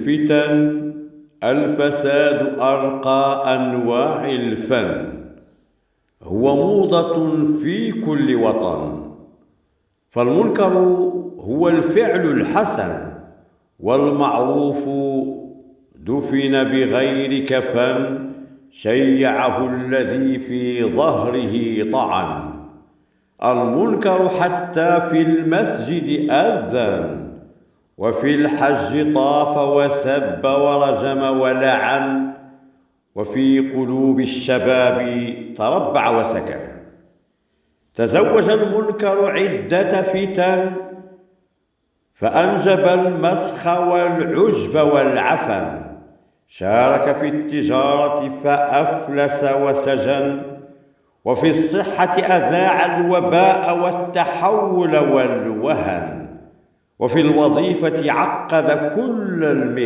الفتن الفساد أرقى أنواع الفن، هو موضة في كل وطن. فالمنكر هو الفعل الحسن، والمعروف دفن بغير كفن، شيعه الذي في ظهره طعن. المنكر حتى في المسجد أذن، وفي الحج طاف وسب ورجم ولعن، وفي قلوب الشباب تربع وسكن. تزوج المنكر عدة فتن، فأنجب المسخ والعجب والعفن. شارك في التجارة فأفلس وسجن، وفي الصحة أذاع الوباء والتحول والوهن، وفي الوظيفة عقد كل المهن.